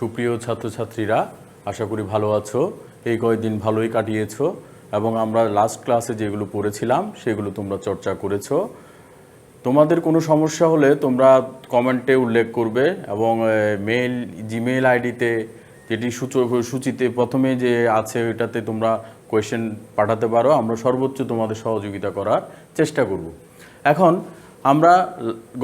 সুপ্রিয় ছাত্রছাত্রীরা, আশা করি ভালো আছো। এই কয়েকদিন ভালোই কাটিয়েছো এবং আমরা লাস্ট ক্লাসে যেগুলো পড়েছিলাম সেগুলো তোমরা চর্চা করেছো। তোমাদের কোনো সমস্যা হলে তোমরা কমেন্টে উল্লেখ করবে এবং জিমেইল আইডিতে যেটি সূচিতে প্রথমে যে আছে ওইটাতে তোমরা কোয়েশ্চেন পাঠাতে পারো। আমরা সর্বোচ্চ তোমাদের সহযোগিতা করার চেষ্টা করব। এখন আমরা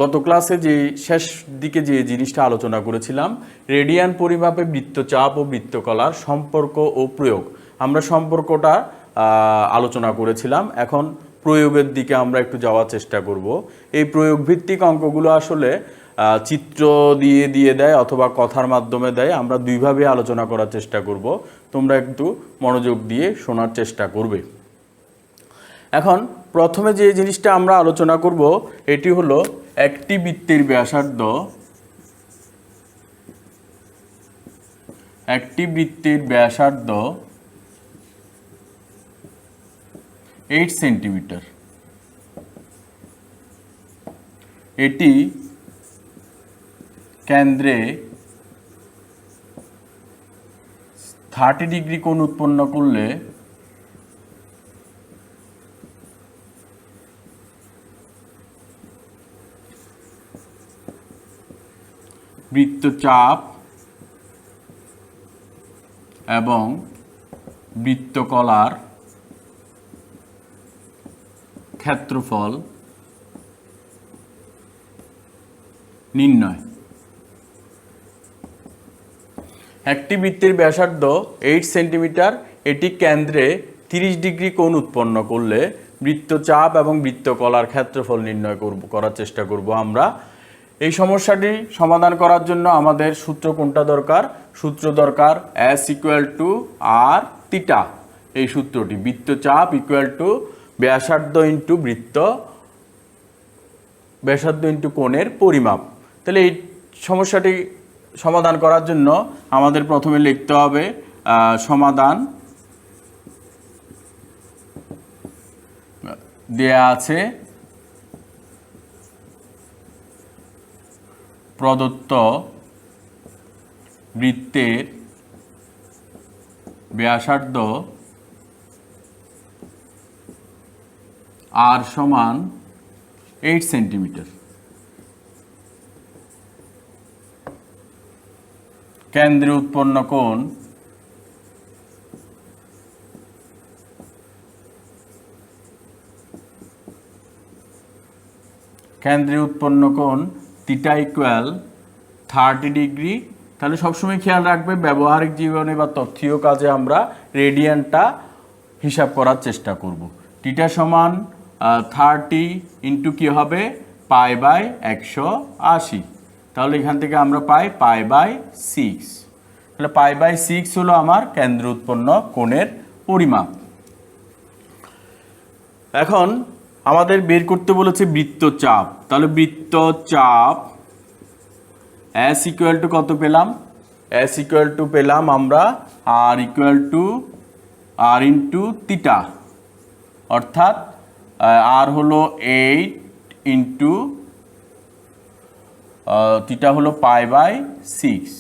গত ক্লাসে যে শেষ দিকে যে জিনিসটা আলোচনা করেছিলাম, রেডিয়ান পরিমাপে বৃত্তচাপ ও বৃত্তকলার সম্পর্ক ও প্রয়োগ, আমরা সম্পর্কটা আলোচনা করেছিলাম। এখন প্রয়োগের দিকে আমরা একটু যাওয়ার চেষ্টা করব। এই প্রয়োগ ভিত্তিক অঙ্কগুলো আসলে চিত্র দিয়ে দেয় অথবা কথার মাধ্যমে দেয়। আমরা দুইভাবে আলোচনা করার চেষ্টা করব, তোমরা একটু মনোযোগ দিয়ে শোনার চেষ্টা করবে। এখন প্রথমে যে জিনিসটা আমরা আলোচনা করব এটি হলো একটি বৃত্তের ব্যাসার্ধ 8 সেন্টিমিটার। এটি কেন্দ্রে 30 ডিগ্রি কোণ উৎপন্ন করলে বৃত্তচাপ এবং বৃত্তকলার ক্ষেত্রফল নির্ণয়। একটি বৃত্তের ব্যাসার্ধ 8 সেন্টিমিটার, এটি কেন্দ্রে 30 ডিগ্রি কোণ উৎপন্ন করলে বৃত্তচাপ এবং বৃত্তকলার ক্ষেত্রফল নির্ণয় করার চেষ্টা করব আমরা। এই সমস্যাটি সমাধান করার জন্য আমাদের সূত্র কোনটা দরকার? সূত্র দরকার S = R θ। এই সূত্রটি বৃত্তচাপ ব্যাসার্ধ ইন্টু ব্যাসার্ধ ইন্টু কোণের পরিমাপ। তাহলে এই সমস্যাটি সমাধান করার জন্য আমাদের প্রথমে লিখতে হবে সমাধান দেয়া আছে প্রদত্ত বৃত্তের ব্যাসার্ধ R সমান 8 সেন্টিমিটার, কেন্দ্রে উৎপন্ন কোণ θ = 30 ডিগ্রি। তাহলে সবসময় খেয়াল রাখবে, ব্যবহারিক জীবনে বা তথ্যীয় কাজে আমরা রেডিয়ানটা হিসাব করার চেষ্টা করব। θ সমান 30 ইন্টু কী হবে π/180। তাহলে এখান থেকে আমরা পাই π/6। তাহলে π/6 হলো আমার কেন্দ্র উৎপন্ন কোণের পরিমাপ। এখন আমাদের বের করতে বলেছে বৃত্তচাপ। তাহলে বৃত্তচাপ S = কত পেলাম? S = পেলাম আমরা R ইন্টু θ, অর্থাৎ R হলো 8 ইন্টু θ হলো π/6।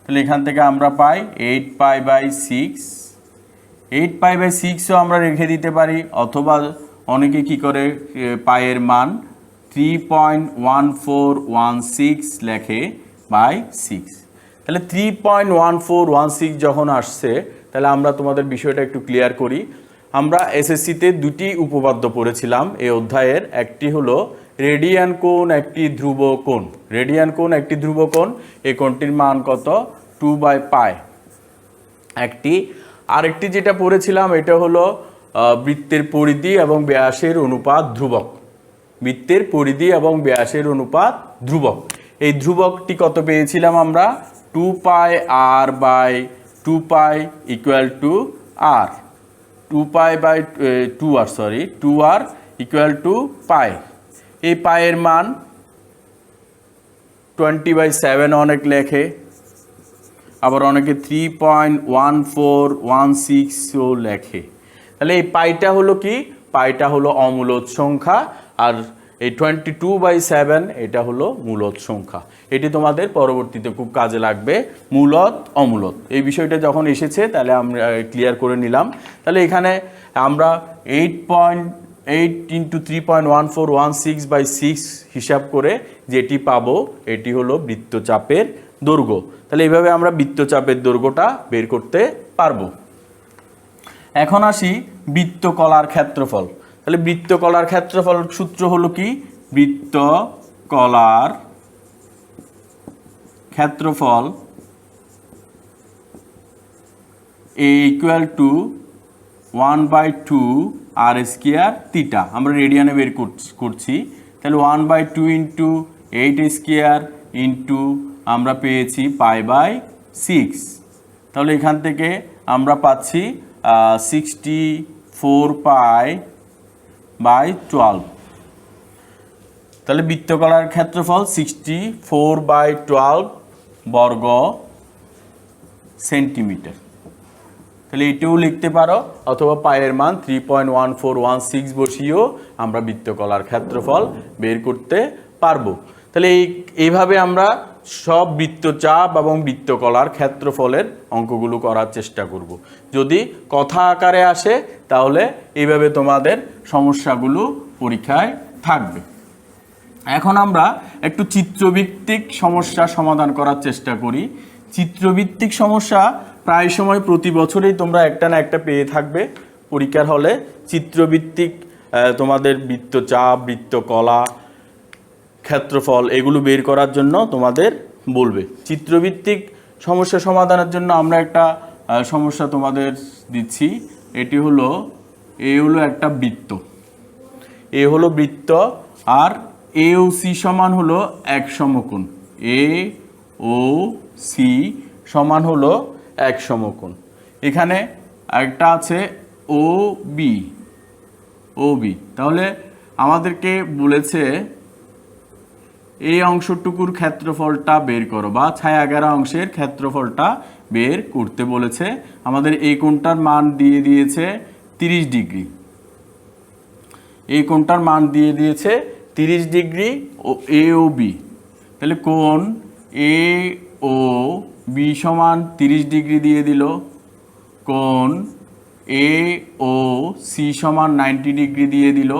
তাহলে এখান থেকে আমরা পাই 8 π/6। 8 π/6ও আমরা রেখে দিতে পারি, অথবা অনেকে কি করে পায়ের মান 3.1416 লেখে বাই 6। তাহলে 3.1416 যখন আসছে, তাহলে আমরা তোমাদের বিষয়টা একটু ক্লিয়ার করি। আমরা এসএসসিতে দুটি উপপাদ্য পড়েছিলাম এই অধ্যায়ের। একটি হলো রেডিয়ান কোণ একটি ধ্রুব কোণ। রেডিয়ান কোণ একটি ধ্রুব কোণ, এই কোণটির মান কত? 2/π। আরেকটি যেটা পড়েছিলাম এটা হলো বৃত্তের পরিধি এবং ব্যাসের অনুপাত ধ্রুবক। বৃত্তের পরিধি এবং ব্যাসের অনুপাত ধ্রুবক। এই ধ্রুবকটি কত পেয়েছিলাম আমরা? 2πr/2π = r। 2r = π। এই পায়ের মান 20/7 অনেক লেখে, আবার অনেকে 3.1416ও লেখে। তাহলে এই পাইটা হলো কি? পাইটা হলো অমূলদ সংখ্যা, আর এই 22/7 এটা হলো মূলদ সংখ্যা। এটি তোমাদের পরবর্তীতে খুব কাজে লাগবে, মূলদ অমূলদ এই বিষয়টা যখন এসেছে তাহলে আমরা ক্লিয়ার করে নিলাম। তাহলে এখানে আমরা 8.8 × 3.1416/6 হিসাব করে যেটি পাবো এটি হলো বৃত্তচাপের দৈর্ঘ্য। তাহলে এইভাবে আমরা বৃত্তচাপের দৈর্ঘ্যটা বের করতে পারবো। এখন আসি বৃত্তকলার ক্ষেত্রফল। তাহলে বৃত্তকলার ক্ষেত্রফল সূত্র হলো কি, বৃত্তকলার ক্ষেত্রফল = 1/2 r²θ। আমরা রেডিয়ানে বের করছি। তাহলে 1/2 × 8² আমরা পেয়েছি π/6। তাহলে এখান থেকে আমরা পাচ্ছি 64π/12। তাহলে বৃত্তকলার ক্ষেত্রফল 64/12 বর্গ সেন্টিমিটার। তাহলে এটাও লিখতে পারো, অথবা পায়ের মান 3.1416 বসিয়েও আমরা বৃত্তকলার ক্ষেত্রফল বের করতে পারবো। তাহলে এইভাবে আমরা সব বৃত্তচাপ এবং বৃত্তকলার ক্ষেত্রফলের অঙ্কগুলো করার চেষ্টা করব। যদি কথা আকারে আসে তাহলে এইভাবে তোমাদের সমস্যাগুলো পরীক্ষায় থাকবে। এখন আমরা একটু চিত্রভিত্তিক সমস্যা সমাধান করার চেষ্টা করি। চিত্রভিত্তিক সমস্যা প্রায় সময় প্রতি বছরেই তোমরা একটা না একটা পেয়ে থাকবে পরীক্ষার হলে। চিত্রভিত্তিক তোমাদের বৃত্তচাপ, বৃত্তকলা, ক্ষেত্রফল এগুলো বের করার জন্য তোমাদের বলবে। চিত্রভিত্তিক সমস্যা সমাধানের জন্য আমরা একটা সমস্যা তোমাদের দিচ্ছি। এটি হলো একটা বৃত্ত, এ হলো বৃত্ত, আর AOC সমান হলো এক সমকোণ। AOC সমান হলো এক সমকোণ। এখানে একটা আছে OB। তাহলে আমাদেরকে বলেছে এই অংশটুকুর ক্ষেত্রফলটা বের করো, বা ছায়াঘেরা অংশের ক্ষেত্রফলটা বের করতে বলেছে। আমাদের এই কোণটার মান দিয়ে দিয়েছে 30 ডিগ্রি। এই কোণটার মান দিয়ে দিয়েছে 30 ডিগ্রি AOB। তাহলে কোণ AOB সমান 30 ডিগ্রি দিয়ে দিল। কোণ AOC সমান 90 ডিগ্রি দিয়ে দিল।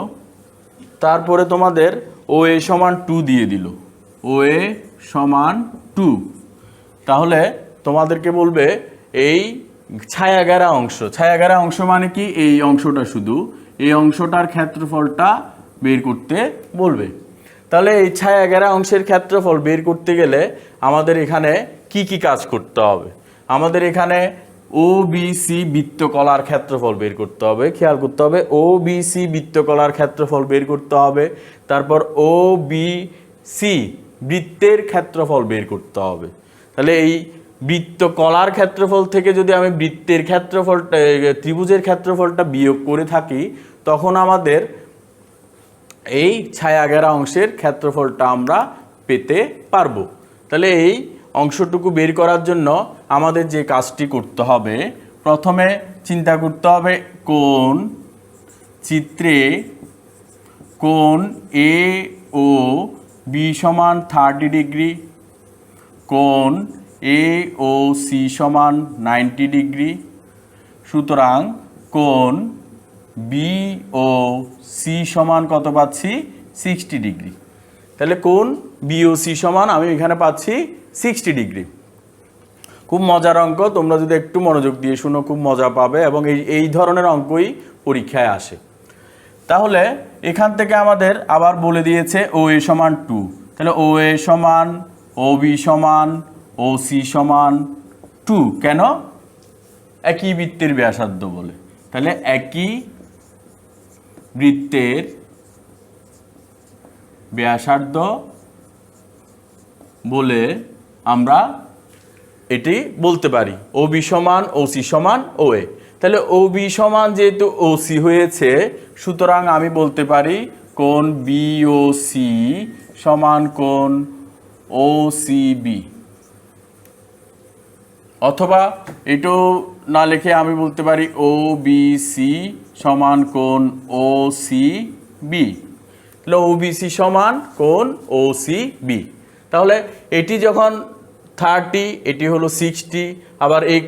তারপরে তোমাদের OA সমান 2 দিয়ে দিল। OA সমান 2। তাহলে তোমাদেরকে বলবে এই ছায়াঘেরা অংশ মানে কি, এই অংশটা, শুধু এই অংশটার ক্ষেত্রফলটা বের করতে বলবে। তাহলে এই ছায়াঘেরা অংশের ক্ষেত্রফল বের করতে গেলে আমাদের এখানে কি কি কাজ করতে হবে? আমাদের এখানে OBC বৃত্তকলার ক্ষেত্রফল বের করতে হবে। খেয়াল করতে হবে, OBC বৃত্তকলার ক্ষেত্রফল বের করতে হবে। তারপর OBC বৃত্তের ক্ষেত্রফল বের করতে হবে। তাহলে এই বৃত্তকলার ক্ষেত্রফল থেকে যদি আমি বৃত্তের ক্ষেত্রফলটা, ত্রিভুজের ক্ষেত্রফলটা বিয়োগ করে থাকি, তখন আমাদের এই ছায়াঘেরা অংশের ক্ষেত্রফলটা আমরা পেতে পারবো। তাহলে এই অংশটুকু বের করার জন্য আমাদের যে কাজটি করতে হবে, প্রথমে চিন্তা করতে হবে কোণ চিত্রে কোণ AOB সমান 30 ডিগ্রি, কোণ AOC সমান 90 ডিগ্রি। সুতরাং কোণ BOC সমান কত পাচ্ছি? 60 ডিগ্রি। তাহলে কোণ BOC সমান আমি এখানে পাচ্ছি 60 ডিগ্রি। খুব মজার অঙ্ক, তোমরা যদি একটু মনোযোগ দিয়ে শুনো খুব মজা পাবে, এবং এই ধরনের অঙ্কই পরীক্ষায় আসে। তাহলে এখান থেকে আমাদের আবার বলে দিয়েছে OA সমান 2। তাহলে OA সমান OB সমান OC সমান 2। কেন? একই বৃত্তের ব্যাসার্ধ বলে। তাহলে একই বৃত্তের ব্যাসার্ধ বলে আমরা এটি বলতে পারি। OB সমান OC সমান OA। তাহলে OB সমান যেহেতু OC হয়েছে, সুতরাং আমি বলতে পারি কোণ BOC সমান কোণ OCB। অথবা এটাও না লিখে আমি বলতে পারি OBC সমান কোণ OCB। তাহলে ওবিসি সমান কোণ ওসিবি। তাহলে এটি যখন 30, এটি হলো 60, আবার এই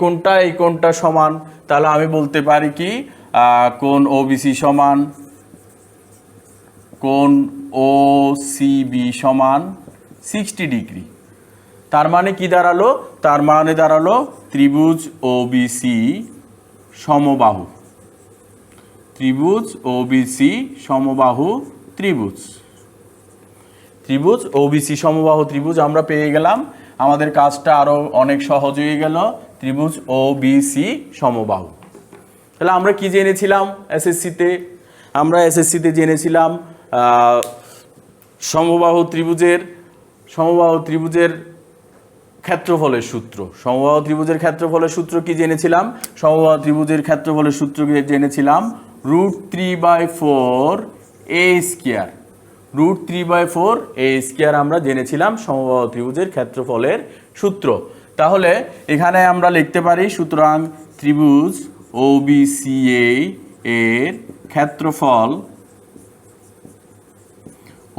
কোণটা সমান, তাহলে আমি বলতে পারি কি কোণ ওবিসি সমান কোণ ওসিবি সমান 60 ডিগ্রি। তার মানে কি দাঁড়ালো? তার মানে দাঁড়ালো ত্রিভুজ ওবিসি সমবাহু, ত্রিভুজ ওবিসি সমবাহু ত্রিভুজ, ত্রিভুজ ওবিসি সমবাহু ত্রিভুজ আমরা পেয়ে গেলাম। আমাদের কাজটা আরো অনেক সহজ হয়ে গেল। ত্রিভুজ ওবিসি সমবাহু। তাহলে আমরা কি জেনেছিলাম এসএসসিতে? আমরা এসএসসিতে জেনেছিলাম সমবাহু ত্রিভুজের ক্ষেত্রফলের সূত্র। সমবাহু ত্রিভুজের ক্ষেত্রফলের সূত্র কি জেনেছিলাম? সমবাহু ত্রিভুজের ক্ষেত্রফলের সূত্র জেনেছিলাম √3/4 a স্কয়ার। √3/4 a স্কয়ার আমরা জেনেছিলাম সমবাহু ত্রিভুজের ক্ষেত্রফলের সূত্র। তাহলে এখানে আমরা লিখতে পারি, সুতরাং ত্রিভুজ ওবিসিএ এর ক্ষেত্রফল,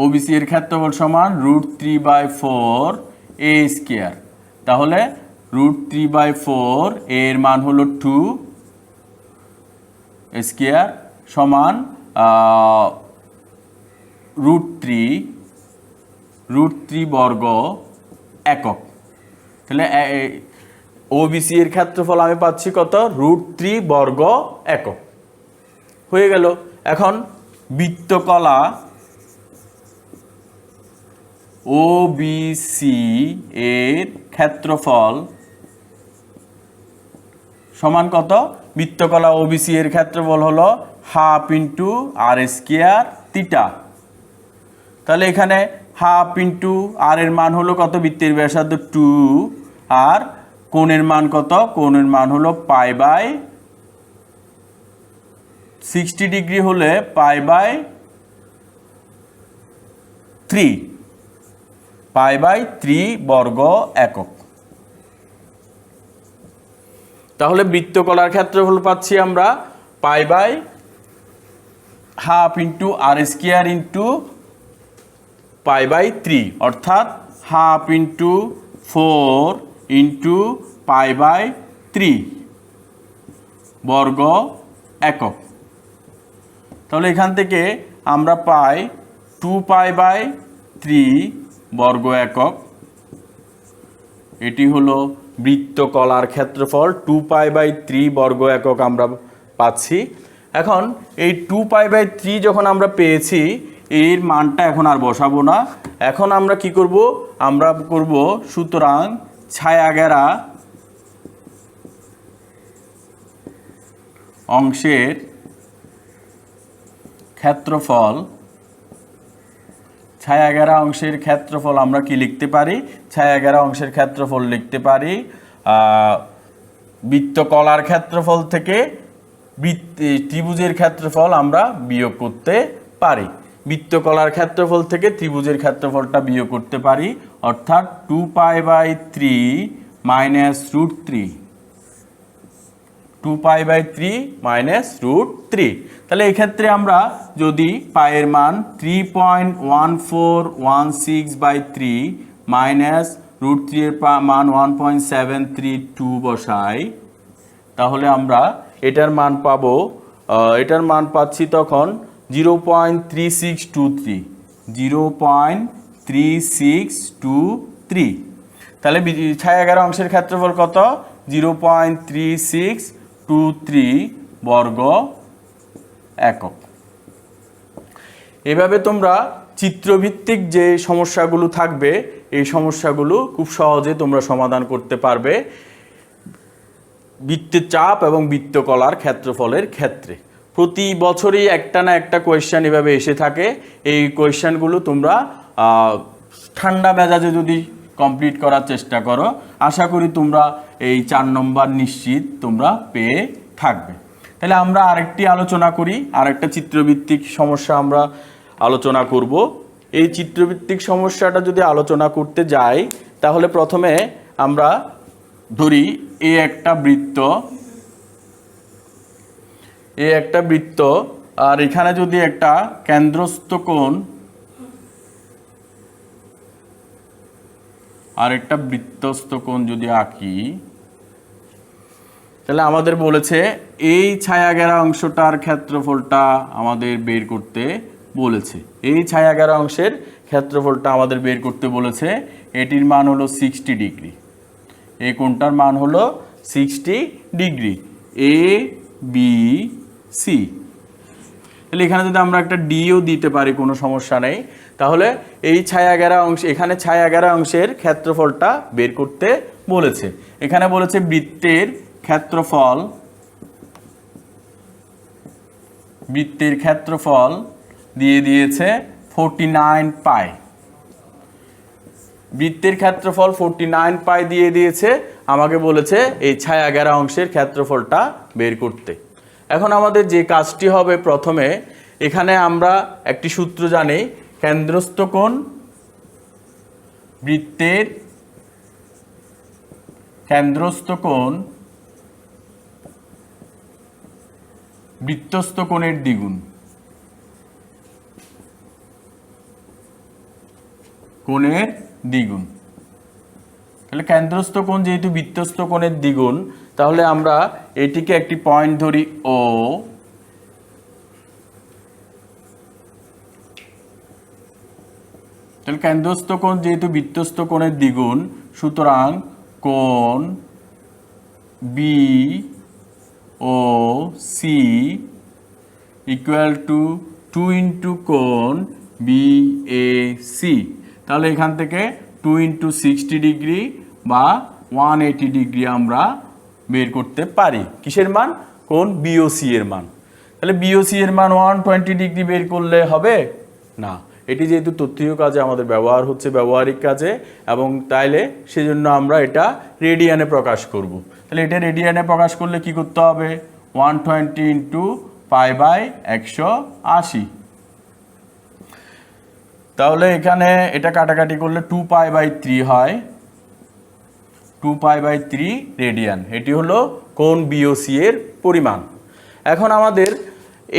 ওবিসি এর ক্ষেত্রফল সমান √3/4 a স্কয়ার। তাহলে √3/4 এর মান হলো 2 স্কয়ার সমান √3 বর্গ একক। তাহলে ওবিসি এর ক্ষেত্রফল আমি পাচ্ছি কত? √3 বর্গ একক হয়ে গেল। এখন বৃত্তকলা ওবিসি এর ক্ষেত্রফল সমান কত? বৃত্তকলা ওবিসি এর ক্ষেত্রফল হলো ½ × r² θ। তাহলে এখানে ½ × r এর মান হলো কত? বৃত্তের ব্যাসার্ধ 2, আর কোণের মান কত? কোণের মান হলো π/60 ডিগ্রি হলে π/3 বর্গ একক। তাহলে বৃত্তকলার ক্ষেত্রফল পাচ্ছি আমরা π/½ × r² × π/3, অর্থাৎ ½ × 4 × π/3 বর্গ একক। তাহলে এখান থেকে আমরা পাই 2π/3 বর্গ একক। এটি হলো বৃত্তকলার ক্ষেত্রফল, 2π/3 বর্গ একক আমরা পাচ্ছি। এখন এই 2π/3 যখন আমরা পেয়েছি, এর মানটা এখন আর বসাবো না। এখন আমরা কি করব? আমরা করব সুতরাং ছায়াঘেরা অংশের ক্ষেত্রফল, ছায়াঘেরা অংশের ক্ষেত্রফল আমরা কি লিখতে পারি? ছায়াঘেরা অংশের ক্ষেত্রফল লিখতে পারি বৃত্তকলার ক্ষেত্রফল থেকে ত্রিভুজের ক্ষেত্রফল আমরা বিয়োগ করতে পারি। বৃত্তকলার ক্ষেত্রফল থেকে ত্রিভুজের ক্ষেত্রফলটা বিয়োগ করতে পারি, অর্থাৎ 2π/3 - √3, 2π/3 - √3। তাহলে এই ক্ষেত্রে আমরা যদি পায়ের মান 3.1416/3 মাইনাস √3 এর মান 1.732 বসাই, তাহলে আমরা এটার মান পাবো, এটার মান পাচ্ছি তখন 0.3623, 0.3623। তাহলে ছায়াঘেরা অংশের ক্ষেত্রফল কত? 0.3623 বর্গ একক। এভাবে তোমরা চিত্রভিত্তিক যে সমস্যাগুলো থাকবে, এই সমস্যাগুলো খুব সহজে তোমরা সমাধান করতে পারবে বৃত্তের চাপ এবং বৃত্তকলার ক্ষেত্রফলের ক্ষেত্রে। প্রতি বছরই একটা না একটা কোয়েশ্চেন এভাবে এসে থাকে। এই কোয়েশ্চেনগুলো তোমরা ঠান্ডা মেজাজে যদি কমপ্লিট করার চেষ্টা করো, আশা করি তোমরা এই 4 নম্বর নিশ্চিত তোমরা পেয়ে থাকবে। তাহলে আমরা আরেকটি আলোচনা করি, আরেকটা চিত্রভিত্তিক সমস্যা আমরা আলোচনা করব। এই চিত্রভিত্তিক সমস্যাটা যদি আলোচনা করতে যাই, তাহলে প্রথমে আমরা ধরি একটা বৃত্ত, আর এখানে যদি একটা কেন্দ্রস্থ কোণ আর একটা বৃত্তস্থ কোণ যদি আঁকি, তাহলে আমাদের বলেছে এই ছায়া ঘেরা অংশটার ক্ষেত্রফলটা আমাদের বের করতে বলেছে। এই ছায়া ঘেরা অংশের ক্ষেত্রফলটা আমাদের বের করতে বলেছে। এটির মান হলো 60 ডিগ্রি। এই কোণটার মান হলো 60 ডিগ্রি। A B C. তাহলে এখানে যদি আমরা একটা ডিও দিতে পারি কোনো সমস্যা নেই। তাহলে এই ছায়া ঘেরা অংশ, এখানে ছায়া ঘেরা অংশের ক্ষেত্রফলটা বের করতে বলেছে। এখানে বলেছে বৃত্তের ক্ষেত্রফল, বৃত্তের ক্ষেত্রফল দিয়ে দিয়েছে 49 পাই। বৃত্তের ক্ষেত্রফল 49 পাই দিয়ে দিয়েছে। আমাকে বলেছে এই ছায়া ঘেরা অংশের ক্ষেত্রফলটা বের করতে। এখন আমাদের যে কাজটি হবে, প্রথমে এখানে আমরা একটি সূত্র জানি, কেন্দ্রস্থ কোণ বৃত্তের কেন্দ্রস্থ কোণ বৃত্তস্থ কোণের দ্বিগুণ। কোণের দ্বিগুণ। তাহলে কেন্দ্রস্থ কোণ যেহেতু বৃত্তস্থ কোণের দ্বিগুণ, তাহলে আমরা এটিকে একটি পয়েন্ট ধরি ও। তাহলে কেন্দ্রস্থ কোণ যেহেতু বৃত্তস্থ কোণের দ্বিগুণ, সুতরাং কোণ B O C equal to 2 into কোণ বি এ সি। তাহলে এখান থেকে 2 ইন্টু 60 ডিগ্রি বা 180 ডিগ্রি আমরা বের করতে পারি। কিসের মান? কোণ বিওসি এর মান। তাহলে বিওসি এর মান 120 ডিগ্রি বের করলে হবে না। এটি যেহেতু তথ্যীয় কাজে আমাদের ব্যবহার হচ্ছে, ব্যবহারিক কাজে, এবং তাইলে সেজন্য আমরা এটা রেডিয়ানে প্রকাশ করব। তাহলে এটা রেডিয়ানে প্রকাশ করলে কি করতে হবে? 120 ইন্টু পাই বাই 180। তাহলে এখানে এটা কাটাকাটি করলে 2 পাই বাই 3 হয়, 2 পাই বাই 3 রেডিয়ান। এটি হলো কোণ বিওসি এর পরিমাণ। এখন আমাদের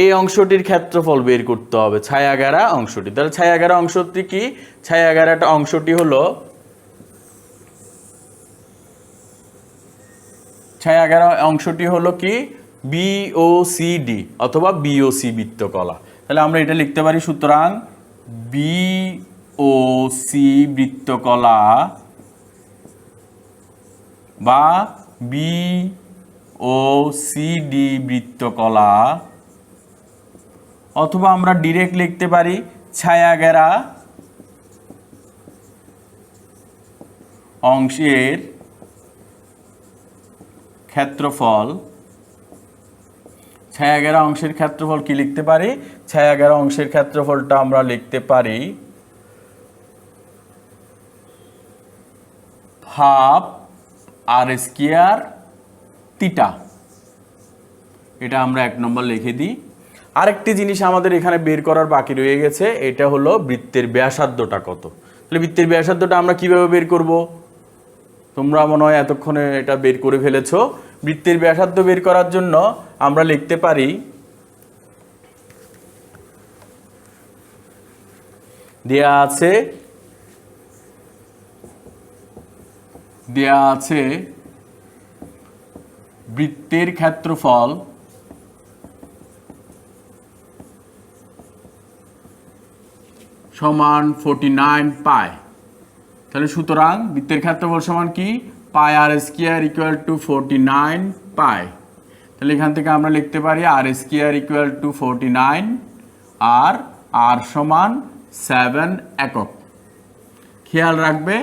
এই অংশটির ক্ষেত্রফল বের করতে হবে, ছায়া ঘেরা অংশটি। তাহলে ছায়া ঘেরা অংশটি কি? ছায়া ঘেরাটা অংশটি হলো, ছায়া ঘেরা অংশটি হলো কি? বিওসিডি অথবা বিওসি বৃত্তকলা। তাহলে আমরা এটা লিখতে পারি, সুতরাং বিওসি বৃত্তকলা বা বিওসিডি বৃত্তকলা, অথবা আমরা ডিরেক্ট লিখতে পারি ছায়া ঘেরা অংশের ক্ষেত্রফল। ছায়া ঘেরা অংশের ক্ষেত্রফল কি লিখতে পারি? ছায়া ঘেরা অংশের ক্ষেত্রফলটা আমরা লিখতে পারি হাফ আর স্কয়ার থিটা। এটা আমরা 1 নম্বর লিখে দিই। আরেকটি জিনিস আমাদের এখানে বের করার বাকি রয়ে গেছে, এটা হলো বৃত্তের ব্যাসার্ধটা কত। তাহলে বৃত্তের ব্যাসার্ধটা আমরা কিভাবে বের করব? তোমরা মনে হয় এতক্ষণে এটা বের করে ফেলেছো। বৃত্তের ব্যাসার্ধ বের করার জন্য আমরা লিখতে পারি, দেয়া আছে বৃত্তের ক্ষেত্রফল সমান 49 পাই। তাহলে সুতরাং বৃত্তের ক্ষেত্রফল সমান কি? পাই আর স্কয়ার ইকুয়াল টু 49 পাই। তাহলে এখান থেকে আমরা লিখতে পারি আর স্কয়ার ইকুয়াল টু 49 আর আর সমান 7 একক। খেয়াল রাখবে,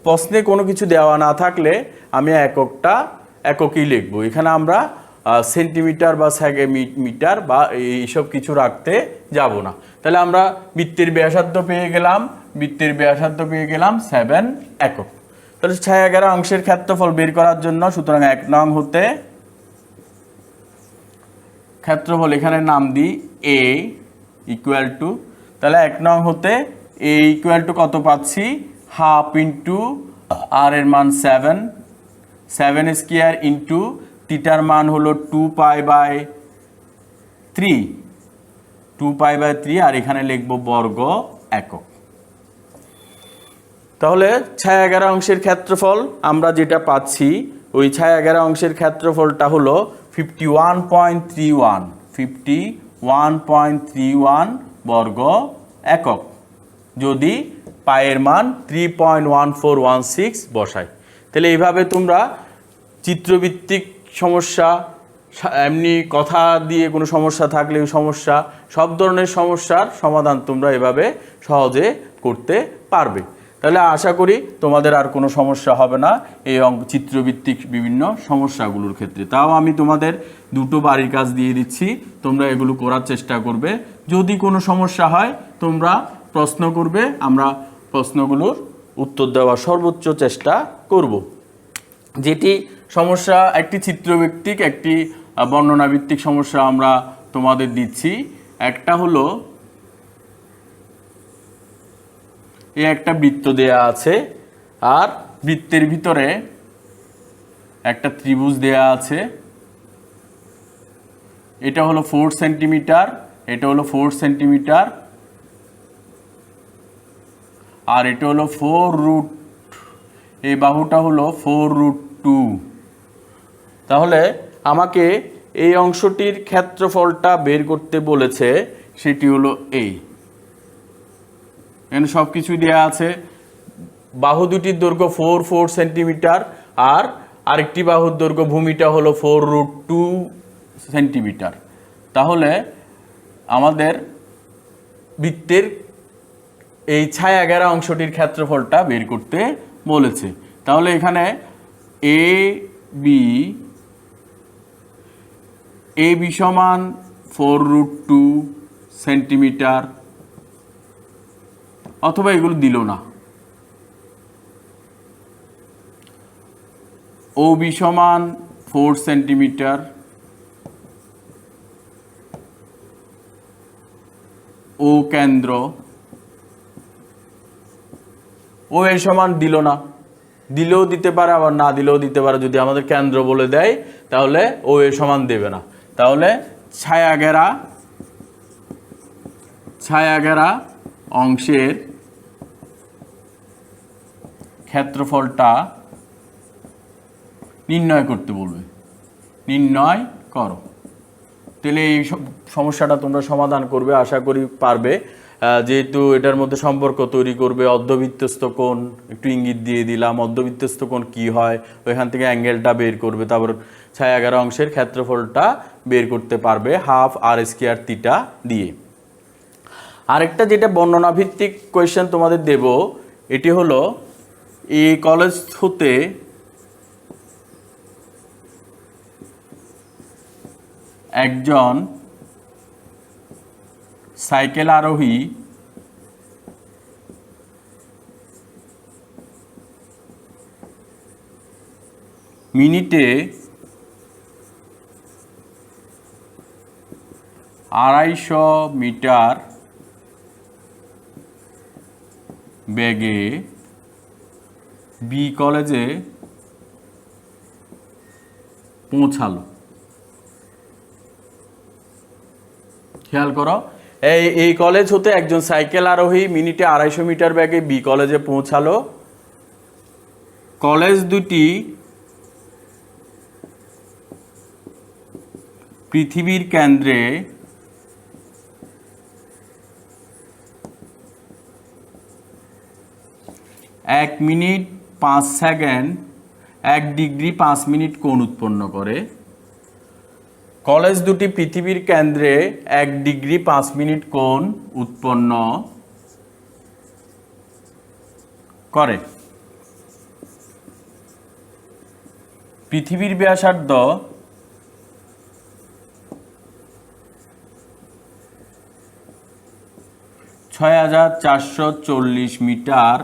প্রশ্নে কোনো কিছু দেওয়া না থাকলে আমি এককটা এককই লিখব। এখানে আমরা সেন্টিমিটার বা মিটার বা এইসব কিছু রাখতে যাব না। তাহলে আমরা বৃত্তের ব্যাসার্ধ পেয়ে গেলাম, 7 একক। তাহলে ছায়া ঘেরা অংশের ক্ষেত্রফল বের করার জন্য, সুতরাং 1 নং হতে ক্ষেত্রফল এখানে নাম দিই এ ইকুয়াল টু, তাহলে 1 নং হতে এ ইকুয়াল টু কত পাচ্ছি? হাফ ইন্টু আর এর মান 7 স্কয়ার ইন্টু থিটার মান হলো 2 পাই বাই 3, আর এখানে লিখব বর্গ একক। তাহলে ছায়াগারা অংশের ক্ষেত্রফল আমরা যেটা পাচ্ছি, ওই ছায়াগারা অংশের ক্ষেত্রফলটা হলো 51.31 বর্গ একক, যদি পায়ের মান 3.1416 বসায়। তাহলে এইভাবে তোমরা চিত্রভিত্তিক সমস্যা, এমনি কথা দিয়ে কোনো সমস্যা থাকলে ওই সমস্যা, সব ধরনের সমস্যার সমাধান তোমরা এভাবে সহজে করতে পারবে। তাহলে আশা করি তোমাদের আর কোনো সমস্যা হবে না এই চিত্রভিত্তিক বিভিন্ন সমস্যাগুলোর ক্ষেত্রে। তাও আমি তোমাদের দুটো বাড়ির কাজ দিয়ে দিচ্ছি, তোমরা এগুলো করার চেষ্টা করবে। যদি কোনো সমস্যা হয় তোমরা প্রশ্ন করবে, আমরা প্রশ্নগুলোর উত্তর দেওয়ার সর্বোচ্চ চেষ্টা করব। যেটি সমস্যা একটি চিত্রভিত্তিক, একটি বর্ণনাভিত্তিক সমস্যা আমরা তোমাদের দিচ্ছি। একটা হলো এই একটা বৃত্ত দেয়া আছে, আর বৃত্তের ভিতরে একটা ত্রিভুজ দেয়া আছে। এটা হলো 4 সেন্টিমিটার, এটা হলো 4 সেন্টিমিটার, আর এটা হলো 4√, এই বাহুটা হলো 4√2। তাহলে আমাকে এই অংশটির ক্ষেত্রফলটা বের করতে বলেছে, সেটি হলো এই। এখানে সব কিছু দেওয়া আছে। বাহু দুটির দৈর্ঘ্য 4 সেন্টিমিটার, আর আরেকটি বাহুর দৈর্ঘ্য ভূমিটা হলো 4√2 সেন্টিমিটার। তাহলে আমাদের বৃত্তের এই ছায়াঘেরা অংশটির ক্ষেত্রফলটা বের করতে বলেছে। তাহলে এখানে এ বি সমান 4√2 সেন্টিমিটার, অথবা এগুলো দিল না। ও বি সমান 4 সেন্টিমিটার, ও কেন্দ্র, ও এর সমান দিল না, দিলেও দিতে পারে আবার না দিলেও দিতে পারে। যদি আমাদের কেন্দ্র বলে দেয় তাহলে ও এর সমান দেবে না। তাহলে ছায়াঘেরা অংশের ক্ষেত্রফলটা নির্ণয় করতে বলবে, নির্ণয় করো। তাহলে এই সমস্যাটা তোমরা সমাধান করবে, আশা করি পারবে। যেহেতু এটার মধ্যে সম্পর্ক তৈরি করবে, অর্ধবৃত্তস্থ কোণ একটু ইঙ্গিত দিয়ে দিলাম, অর্ধবৃত্তস্থ কোণ কী হয় ওইখান থেকে অ্যাঙ্গেলটা বের করবে, তারপর ছায়াঘেরা অংশের ক্ষেত্রফলটা বের করতে পারবে ½ r² দিয়ে। আরেকটা যেটা বর্ণনা ভিত্তিক কোয়েশ্চেন তোমাদের দেব, এটি হলো এই কলেজ হতে একজন সাইকেল আরোহী মিনিটে 250 মিটার বেগে বি কলেজে পৌঁছালো। খেয়াল করো, এই কলেজ হতে একজন সাইকেল আরোহী মিনিটে 250 মিটার বেগে বি কলেজে পৌঁছালো। কলেজ দুটি পৃথিবীর কেন্দ্রে 1 মিনিট 5 সেকেন্ড 1 ডিগ্রি 5 মিনিট কোণ উৎপন্ন করে। কলেজ দুটি পৃথিবীর কেন্দ্রে 1 ডিগ্রি 5 মিনিট কোণ উৎপন্ন করে। পৃথিবীর ব্যাসার্ধ 6440 মিটার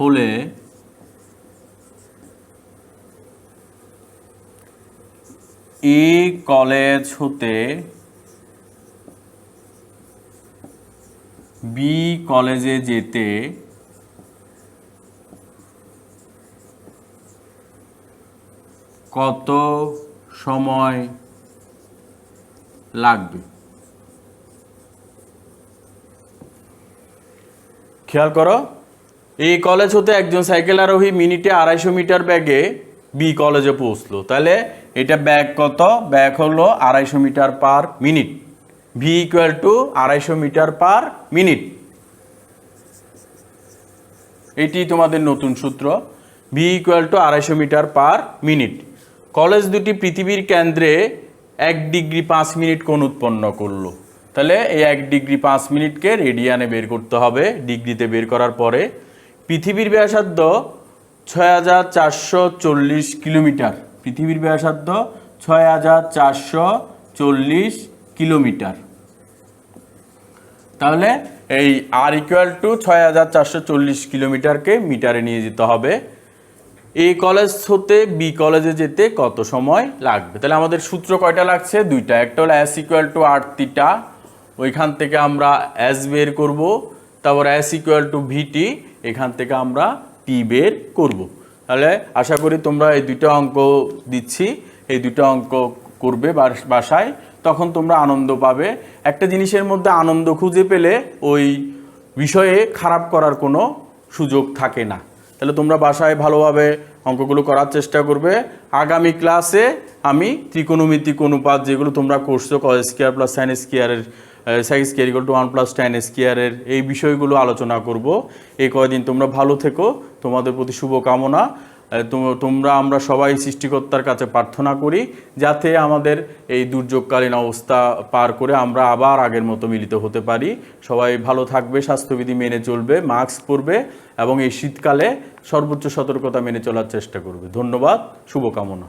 হলে এ কলেজ হতে বি কলেজে যেতে কত সময় লাগবে? খেয়াল করো, এই কলেজ হতে একজন সাইকেল আরোহী মিনিটে 250 মিটার ব্যাগে বি কলেজে পৌঁছলো, তাহলে এটা ব্যাগ কত? ব্যাগ হলো 250 metre per minute. V equal to 250 metre per minute, এটি তোমাদের নতুন সূত্র। V equal to 250 metre per minute. কলেজ দুটি পৃথিবীর কেন্দ্রে 1 ডিগ্রি 5 মিনিট কোণ উৎপন্ন করলো, তাহলে এই 1 ডিগ্রি 5 মিনিটকে রেডিয়ানে বের করতে হবে। ডিগ্রিতে বের করার পরে পৃথিবীর ব্যাসার্ধ 6440 কিলোমিটার। পৃথিবীর ব্যাসার্ধ 6440 কিলোমিটার। তাহলে এই আর ইকুয়াল টু 6440 কিলোমিটারকে মিটারে নিয়ে যেতে হবে। এই কলেজ হতে বি কলেজে যেতে কত সময় লাগবে? তাহলে আমাদের সূত্র কয়টা লাগছে? দুইটা। একটা হলো S equal to r theta, ওইখান থেকে আমরা এস বের করব। তারপর এস ইকুয়াল টু ভিটি, এখান থেকে আমরা পি বের করব। তাহলে আশা করি তোমরা এই দুইটা অঙ্ক দিচ্ছি, এই দুটো অঙ্ক করবে বাসায়, তখন তোমরা আনন্দ পাবে। একটা জিনিসের মধ্যে আনন্দ খুঁজে পেলে ওই বিষয়ে খারাপ করার কোনো সুযোগ থাকে না। তাহলে তোমরা বাসায় ভালোভাবে অঙ্কগুলো করার চেষ্টা করবে। আগামী ক্লাসে আমি ত্রিকোণমিতিক অনুপাত যেগুলো তোমরা করছো, কস স্কয়ার প্লাস সাইন স্কয়ারের sine square equal to 1 plus tan স্কয়ারের এই বিষয়গুলো আলোচনা করব। এই কয়দিন তোমরা ভালো থেকো, তোমাদের প্রতি শুভকামনা। তোমরা আমরা সবাই সৃষ্টিকর্তার কাছে প্রার্থনা করি যাতে আমাদের এই দুর্যোগকালীন অবস্থা পার করে আমরা আবার আগের মতো মিলিত হতে পারি। সবাই ভালো থাকবে, স্বাস্থ্যবিধি মেনে চলবে, মাস্ক পরবে এবং এই শীতকালে সর্বোচ্চ সতর্কতা মেনে চলার চেষ্টা করবে। ধন্যবাদ, শুভকামনা।